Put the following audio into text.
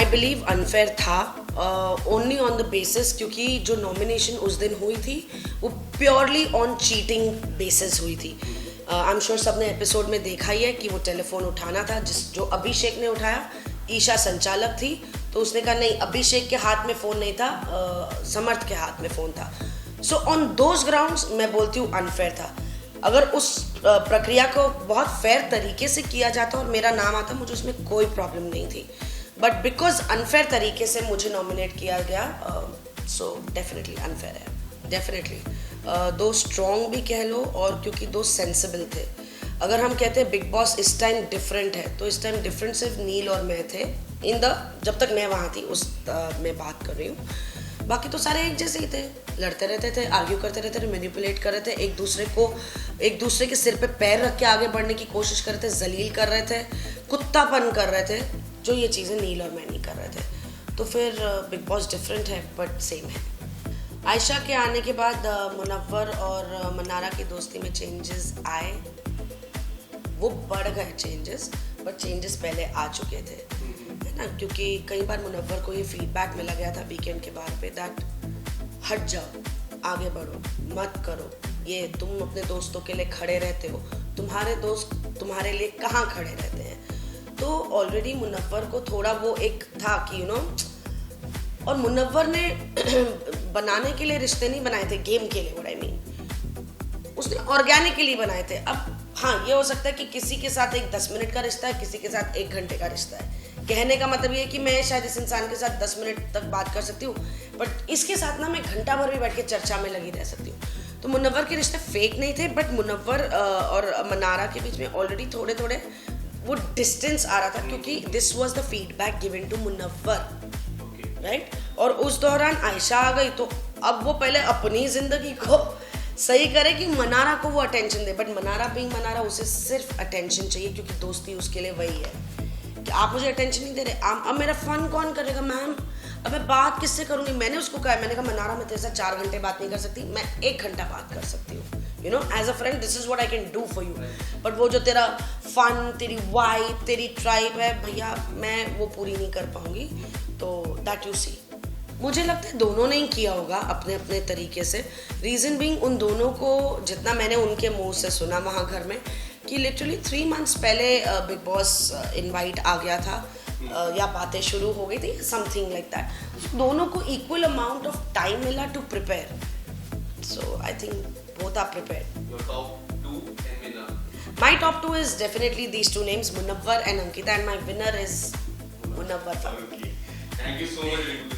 I believe unfair था, only on the basis क्योंकि जो नॉमिनेशन उस दिन हुई थी वो प्योरली ऑन चीटिंग बेसिस हुई थी। आई एम श्योर सबने एपिसोड में देखा ही है कि वो टेलीफोन उठाना था, जो अभिषेक ने उठाया, ईशा संचालक थी तो उसने कहा नहीं, अभिषेक के हाथ में फ़ोन नहीं था, समर्थ के हाथ में फ़ोन था। सो ऑन दोज ग्राउंड्स मैं बोलती हूँ अनफेयर था। अगर उस प्रक्रिया को बहुत फेयर तरीके से किया जाता और मेरा नाम आता, मुझे उसमें कोई प्रॉब्लम नहीं थी, बट बिकॉज अनफेयर तरीके से मुझे नॉमिनेट किया गया, सो डेफिनेटली अनफेयर है। डेफिनेटली दो स्ट्रॉन्ग भी कह लो और क्योंकि दो सेंसिबल थे। अगर हम कहते हैं बिग बॉस इस टाइम डिफरेंट है, तो इस टाइम डिफरेंट सिर्फ नील और मैं थे जब तक मैं वहाँ थी उस मैं बात कर रही हूँ। बाकी तो सारे एक जैसे ही थे, लड़ते रहते थे, आर्ग्यू करते रहते थे, मैनिपुलेट कर रहे थे, एक दूसरे के सिर पे पैर रख के आगे बढ़ने की कोशिश कर रहे थे, जलील कर रहे थे, कुत्तापन कर रहे थे, जो ये चीज़ें नील और मैं नहीं कर रहे थे। तो फिर बिग बॉस डिफरेंट है बट सेम है। आयशा के आने के बाद मुनव्वर और मनारा की दोस्ती में चेंजेस आए, वो बढ़ गए चेंजेस, बट चेंजेस पहले आ चुके थे, है ना। क्योंकि कई बार मुनव्वर को ये फीडबैक मिला गया था वीकेंड के बाद पे दैट हट जाओ, आगे बढ़ो, मत करो ये, तुम अपने दोस्तों के लिए खड़े रहते हो, तुम्हारे दोस्त तुम्हारे लिए कहाँ खड़े रहते हैं। तो ऑलरेडी मुनव्वर को थोड़ा वो एक था कि और मुनव्वर ने बनाने के लिए रिश्ते नहीं बनाए थे गेम के लिए, व्हाट आई मीन, उसने ऑर्गेनिकली बनाए थे। अब हाँ, ये हो सकता है कि किसी के साथ एक 10 मिनट का रिश्ता है, किसी के साथ 1 घंटे का रिश्ता है। कहने का मतलब ये है कि मैं शायद इस इंसान के साथ 10 मिनट तक बात कर सकती हूँ, बट इसके साथ ना मैं घंटा भर भी बैठ के चर्चा में लगी रह सकती हूँ। तो मुनव्वर के रिश्ते फेक नहीं थे, बट मुनव्वर और मनारा के बीच में ऑलरेडी थोड़े थोड़े वो डिस्टेंस आ रहा था, क्योंकि this was the feedback given to Munawwar, right. और उस दौरान आयशा आ गई, तो अब वो पहले अपनी जिंदगी को सही करे कि मनारा को वो attention they, but Mannara being Mannara, उसे सिर्फ अटेंशन चाहिए क्योंकि दोस्ती उसके लिए वही है कि आप मुझे अटेंशन नहीं दे रहे, अब मेरा फन कौन करेगा मैम, अब मैं बात किससे करूँगी। मैंने उसको कहा, मैंने कहा मनारा मैं तेरे साथ 4 घंटे बात नहीं कर सकती, मैं 1 घंटा बात कर सकती हूँ, you know, as a friend this is what I can do for you, but वो जो तेरा फन, तेरी वाइब, तेरी ट्राइब है भैया, मैं वो पूरी नहीं कर पाऊँगी। तो दैट यू सी, मुझे लगता है दोनों ने ही किया होगा अपने अपने तरीके से। रीज़न बीइंग, उन दोनों को जितना मैंने उनके मुंह से सुना वहाँ घर में, कि लिटरली 3 मंथ्स पहले बिग बॉस इनवाइट आ गया था, या बातें शुरू हो गई थी, समथिंग लाइक दैट। दोनों को इक्वल अमाउंट ऑफ टाइम मिला to prepare, so I think both are prepared. Your top 2 and winner? My top 2 is definitely these 2 names, Munawwar and Ankita, and my winner is Munawwar. Okay. Thank you so much.